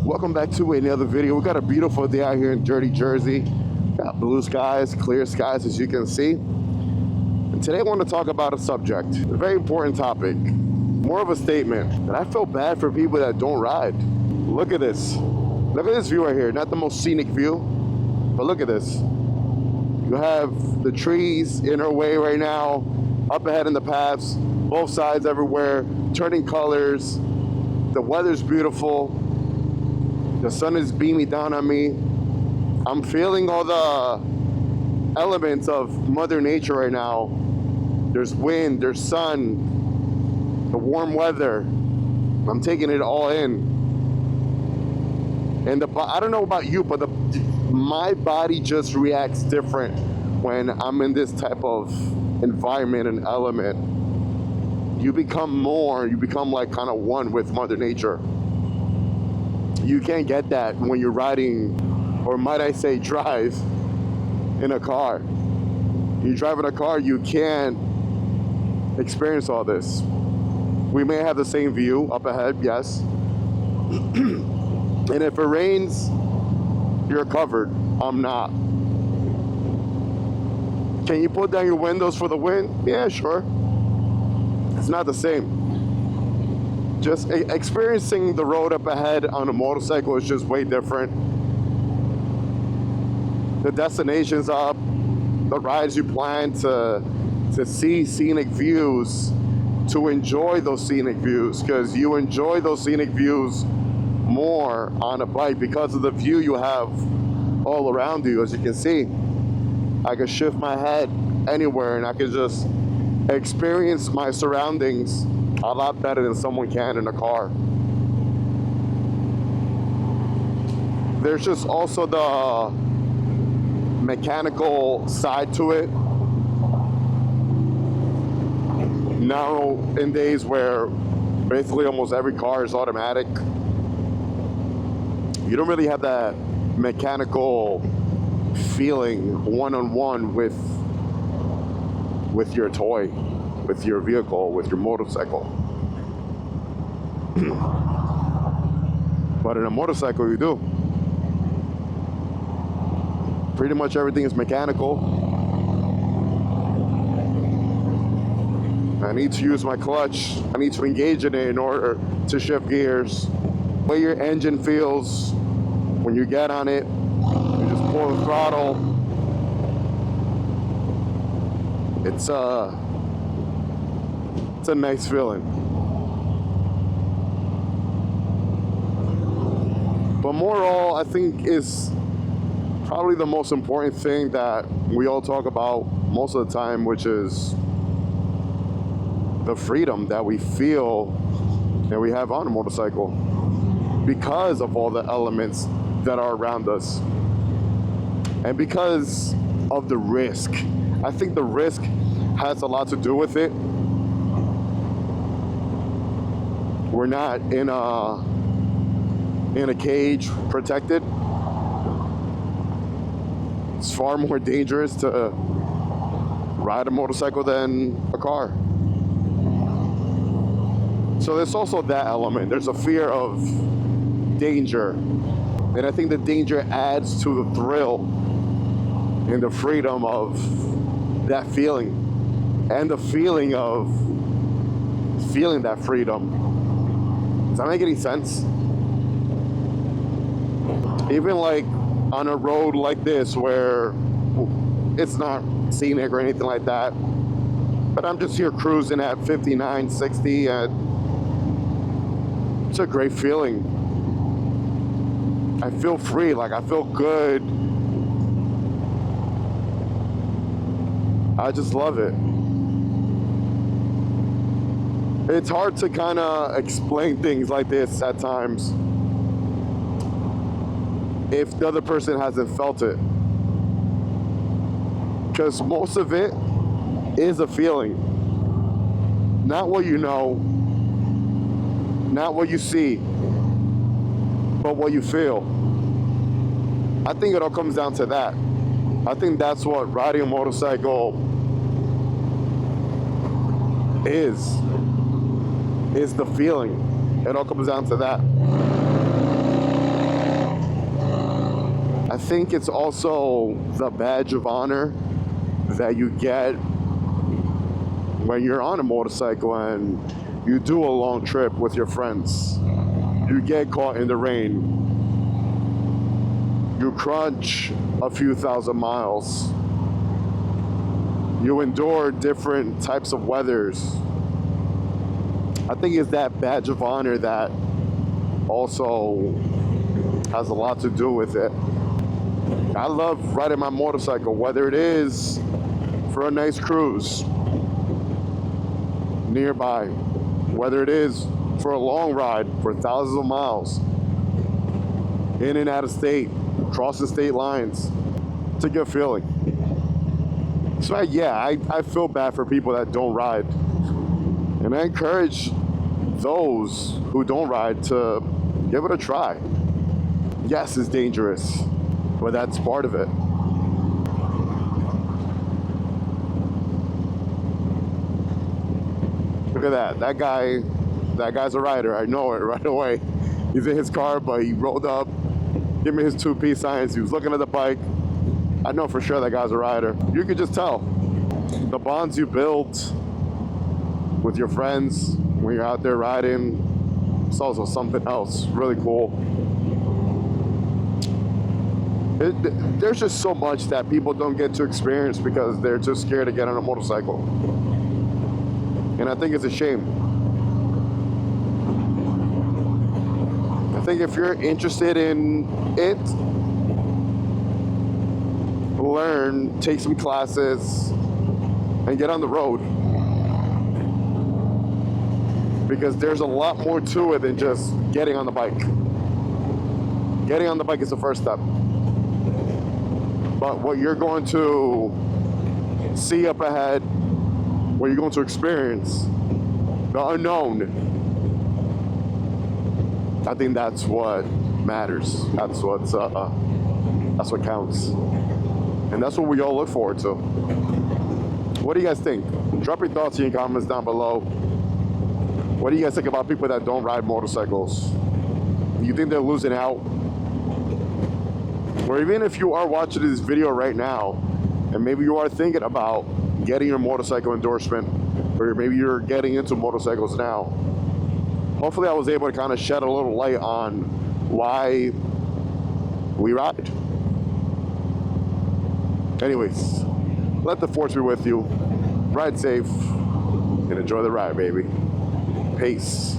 Welcome back to another video. We got a beautiful day out here in dirty Jersey. Got blue skies, clear skies, as you can see. And today I want to talk about a subject, a very important topic, more of a statement that I feel bad for people that don't ride. Look at this. Look at this view right here. Not the most scenic view, but look at this. You have the trees in our way right now, up ahead in the paths, both sides everywhere, turning colors. The weather's beautiful. The sun is beaming down on me. I'm feeling all the elements of Mother Nature right now. There's wind, there's sun, the warm weather. I'm taking it all in. And I don't know about you, but my body just reacts different when I'm in this type of environment and element. You become like kind of one with Mother Nature. You can't get that when you're riding, or might I say drive, in a car. You drive in a car, you can't experience all this. We may have the same view up ahead, yes. And if it rains, you're covered. I'm not. Can you put down your windows for the wind? Yeah, sure. It's not the same. Just experiencing the road up ahead on a motorcycle is just way different. The destination's up, the rides you plan to see scenic views, to enjoy those scenic views, because you enjoy those scenic views more on a bike because of the view you have all around you. As you can see, I can shift my head anywhere and I can just experience my surroundings a lot better than someone can in a car. There's just also the mechanical side to it. Now, in days where basically almost every car is automatic, you don't really have that mechanical feeling one-on-one with your toy, with your vehicle, with your motorcycle. But in a motorcycle, you do. Pretty much everything is mechanical. I need to use my clutch. I need to engage in it in order to shift gears. The way your engine feels when you get on it, you just pull the throttle. It's a nice feeling. But moral, I think, is probably the most important thing that we all talk about most of the time, which is the freedom that we feel that we have on a motorcycle because of all the elements that are around us and because of the risk. I think the risk has a lot to do with it. We're not in a cage protected. It's far more dangerous to ride a motorcycle than a car. So there's also that element. There's a fear of danger. And I think the danger adds to the thrill and the freedom of that feeling. And the feeling of feeling that freedom. Does that make any sense? Even like on a road like this where it's not scenic or anything like that, but I'm just here cruising at 59, 60, and it's a great feeling. I feel free, like I feel good. I just love it. It's hard to kind of explain things like this at times if the other person hasn't felt it. Because most of it is a feeling. Not what you know, not what you see, but what you feel. I think it all comes down to that. I think that's what riding a motorcycle is the feeling. It all comes down to that. think it's also the badge of honor that you get when you're on a motorcycle and you do a long trip with your friends. You get caught in the rain. You crunch a few thousand miles. You endure different types of weathers. I think it's that badge of honor that also has a lot to do with it. I love riding my motorcycle, whether it is for a nice cruise nearby, whether it is for a long ride for thousands of miles, in and out of state, crossing state lines. It's a good feeling. So yeah, I feel bad for people that don't ride. And I encourage those who don't ride to give it a try. Yes, it's dangerous, but that's part of it. Look at that. That guy's a rider. I know it right away. He's in his car, but he rolled up, gave me his 2-piece signs. He was looking at the bike. I know for sure that guy's a rider. You could just tell. The bonds you build with your friends when you're out there riding, it's also something else. Really cool. There's just so much that people don't get to experience because they're too scared to get on a motorcycle. And I think it's a shame. I think if you're interested in it, learn, take some classes, and get on the road. Because there's a lot more to it than just getting on the bike. Getting on the bike is the first step. But what you're going to see up ahead, what you're going to experience, the unknown, I think that's what matters. That's what counts. And that's what we all look forward to. What do you guys think? Drop your thoughts in your comments down below. What do you guys think about people that don't ride motorcycles? Do you think they're losing out? Or even if you are watching this video right now, and maybe you are thinking about getting your motorcycle endorsement, or maybe you're getting into motorcycles now, hopefully I was able to kind of shed a little light on why we ride. Anyways, let the force be with you. Ride safe and enjoy the ride, baby. Peace.